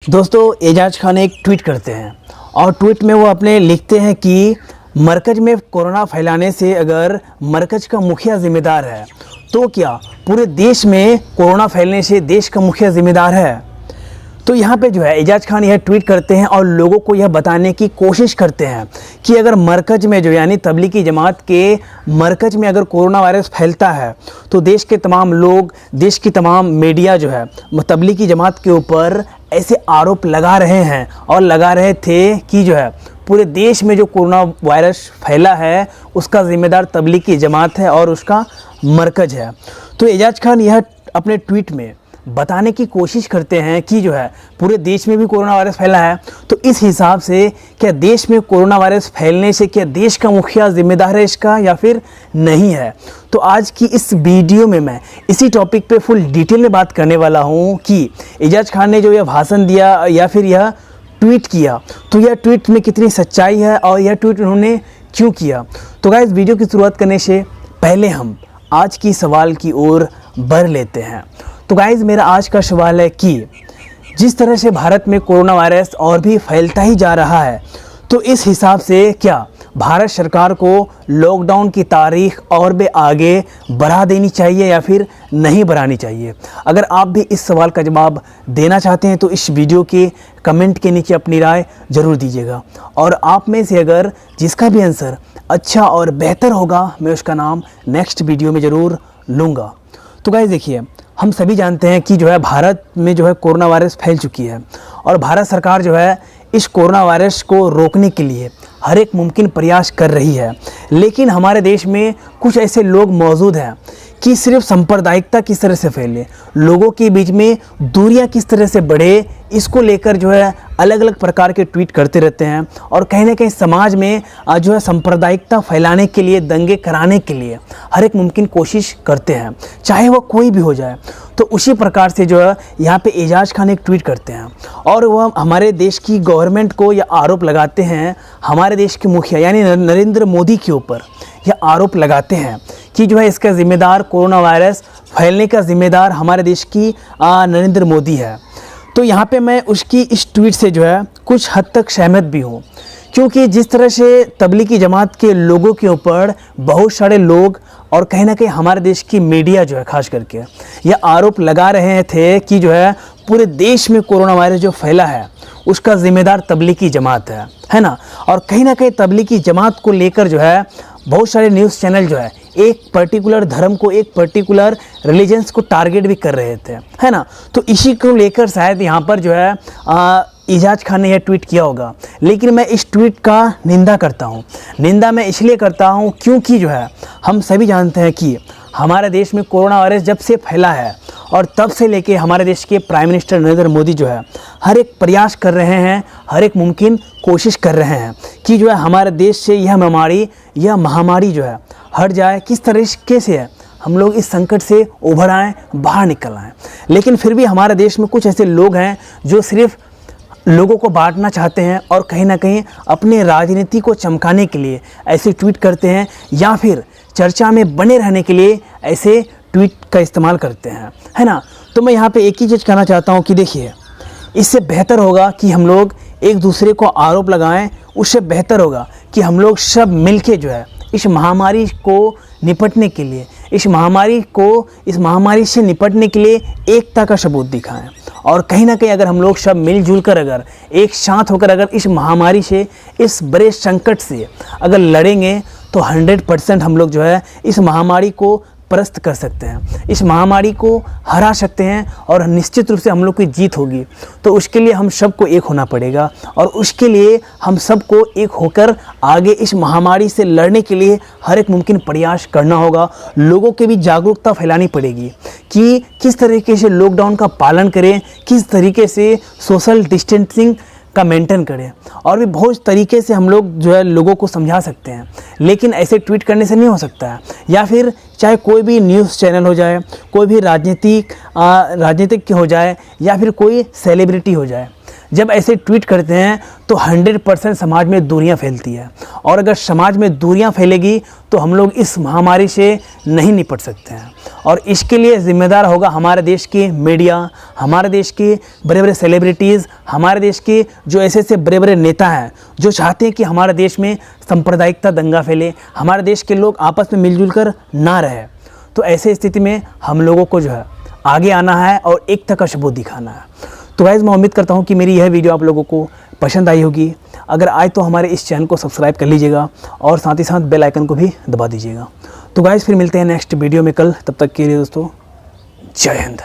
दोस्तों एजाज खान एक ट्वीट करते हैं और ट्वीट में वो अपने लिखते हैं कि मरकज़ में कोरोना फैलाने से अगर मरकज़ का मुखिया ज़िम्मेदार है तो क्या पूरे देश में कोरोना फैलने से देश का मुखिया ज़िम्मेदार है। तो यहाँ पे जो है एजाज खान यह ट्वीट करते हैं और लोगों को यह बताने की कोशिश करते हैं कि अगर मरकज़ में जो यानी तबलीगी जमात के मरकज़ में अगर कोरोना वायरस फैलता है तो देश के तमाम लोग, देश की तमाम मीडिया जो है तबलीगी जमात के ऊपर ऐसे आरोप लगा रहे हैं और लगा रहे थे कि जो है पूरे देश में जो कोरोना वायरस फैला है उसका ज़िम्मेदार तबलीगी जमात है और उसका मरकज़ है। तो एजाज खान यह अपने ट्वीट में बताने की कोशिश करते हैं कि जो है पूरे देश में भी कोरोना वायरस फैला है, तो इस हिसाब से क्या देश में कोरोना वायरस फैलने से क्या देश का मुखिया ज़िम्मेदार है इसका या फिर नहीं है। तो आज की इस वीडियो में मैं इसी टॉपिक पे फुल डिटेल में बात करने वाला हूँ कि एजाज खान ने जो यह भाषण दिया या फिर यह ट्वीट किया तो यह ट्वीट में कितनी सच्चाई है और यह ट्वीट उन्होंने क्यों किया। तो गाइस वीडियो की शुरुआत करने से पहले हम आज की सवाल की ओर बढ़ लेते हैं। तो गाइज़ मेरा आज का सवाल है कि जिस तरह से भारत में कोरोना वायरस और भी फैलता ही जा रहा है तो इस हिसाब से क्या भारत सरकार को लॉकडाउन की तारीख और भी आगे बढ़ा देनी चाहिए या फिर नहीं बढ़ानी चाहिए। अगर आप भी इस सवाल का जवाब देना चाहते हैं तो इस वीडियो के कमेंट के नीचे अपनी राय ज़रूर दीजिएगा और आप में से अगर जिसका भी आंसर अच्छा और बेहतर होगा मैं उसका नाम नेक्स्ट वीडियो में ज़रूर लूँगा। तो गाइस देखिए, हम सभी जानते हैं कि जो है भारत में जो है कोरोना वायरस फैल चुकी है और भारत सरकार जो है इस कोरोना वायरस को रोकने के लिए हर एक मुमकिन प्रयास कर रही है। लेकिन हमारे देश में कुछ ऐसे लोग मौजूद हैं कि सिर्फ सांप्रदायिकता किस तरह से फैले, लोगों के बीच में दूरियां किस तरह से बढ़े, इसको लेकर जो है अलग अलग प्रकार के ट्वीट करते रहते हैं और कहीं ना कहीं समाज में जो है सांप्रदायिकता फैलाने के लिए, दंगे कराने के लिए हर एक मुमकिन कोशिश करते हैं, चाहे वह कोई भी हो जाए। तो उसी प्रकार से जो है यहाँ पे एजाज खान एक ट्वीट करते हैं और वह हमारे देश की गवर्नमेंट को यह आरोप लगाते हैं, हमारे देश के मुखिया यानी नरेंद्र मोदी के ऊपर यह आरोप लगाते हैं कि जो है इसका ज़िम्मेदार, कोरोना वायरस फैलने का ज़िम्मेदार हमारे देश की नरेंद्र मोदी है। तो यहाँ पे मैं उसकी इस ट्वीट से जो है कुछ हद तक सहमत भी हूँ, क्योंकि जिस तरह से तबलीगी जमात के लोगों के ऊपर बहुत सारे लोग और कहीं ना कहीं हमारे देश की मीडिया जो है खास करके यह आरोप लगा रहे थे कि जो है पूरे देश में कोरोना वायरस जो फैला है उसका ज़िम्मेदार तबलीगी जमात है ना। और कहीं ना कहीं तबलीगी जमात को लेकर जो है बहुत सारे न्यूज़ चैनल जो है एक पर्टिकुलर धर्म को, एक पर्टिकुलर रिलीजन्स को टारगेट भी कर रहे थे, है ना। तो इसी को लेकर शायद यहाँ पर जो है एजाज खान ने यह ट्वीट किया होगा। लेकिन मैं इस ट्वीट का निंदा करता हूँ। निंदा मैं इसलिए करता हूँ क्योंकि जो है हम सभी जानते हैं कि हमारे देश में कोरोना वायरस जब से फैला है और तब से लेके हमारे देश के प्राइम मिनिस्टर नरेंद्र मोदी जो है हर एक प्रयास कर रहे हैं, हर एक मुमकिन कोशिश कर रहे हैं कि जो है हमारे देश से यह महामारी जो है हट जाए, किस तरीके से है हम लोग इस संकट से उभर आएँ, बाहर निकल आएँ। लेकिन फिर भी हमारे देश में कुछ ऐसे लोग हैं जो सिर्फ लोगों को बांटना चाहते हैं और कहीं ना कहीं अपने राजनीति को चमकाने के लिए ऐसे ट्वीट करते हैं या फिर चर्चा में बने रहने के लिए ऐसे ट्वीट का इस्तेमाल करते हैं, है ना। तो मैं यहाँ पे एक ही चीज़ कहना चाहता हूँ कि देखिए, इससे बेहतर होगा कि हम लोग एक दूसरे को आरोप लगाएं, उससे बेहतर होगा कि हम लोग सब मिलके जो है इस महामारी को निपटने के लिए, इस महामारी से निपटने के लिए एकता का सबूत दिखाएं। और कहीं ना कहीं अगर हम लोग सब मिलजुल कर अगर एक साथ होकर अगर इस महामारी से, इस बड़े संकट से अगर लड़ेंगे तो 100% हम लोग जो है इस महामारी को परास्त कर सकते हैं, इस महामारी को हरा सकते हैं और निश्चित रूप से हम लोग की जीत होगी। तो उसके लिए हम सबको एक होना पड़ेगा और उसके लिए हम सबको एक होकर आगे इस महामारी से लड़ने के लिए हर एक मुमकिन प्रयास करना होगा। लोगों के भी जागरूकता फैलानी पड़ेगी कि किस तरीके से लॉकडाउन का पालन करें, किस तरीके से सोशल डिस्टेंसिंग का मेंटेन करें और भी बहुत तरीके से हम लोग जो है लोगों को समझा सकते हैं। लेकिन ऐसे ट्वीट करने से नहीं हो सकता है, या फिर चाहे कोई भी न्यूज़ चैनल हो जाए, कोई भी राजनीतिक हो जाए या फिर कोई सेलिब्रिटी हो जाए, जब ऐसे ट्वीट करते हैं तो 100% समाज में दूरियां फैलती है, और अगर समाज में दूरियां फैलेगी तो हम लोग इस महामारी से नहीं निपट सकते हैं। और इसके लिए ज़िम्मेदार होगा हमारे देश के मीडिया, हमारे देश के बड़े बड़े सेलिब्रिटीज़, हमारे देश के जो ऐसे ऐसे बड़े बड़े नेता हैं जो चाहते हैं कि हमारे देश में सांप्रदायिकता दंगा फैले, हमारे देश के लोग आपस में मिलजुल कर ना रहे। तो ऐसे स्थिति में हम लोगों को जो है आगे आना है और एकता का सबूत दिखाना है। तो गाइस, मैं उम्मीद करता हूँ कि मेरी यह वीडियो आप लोगों को पसंद आई होगी। अगर आए तो हमारे इस चैनल को सब्सक्राइब कर लीजिएगा और साथ ही साथ बेल आइकन को भी दबा दीजिएगा। तो गाइस, फिर मिलते हैं नेक्स्ट वीडियो में कल। तब तक के लिए दोस्तों, जय हिंद।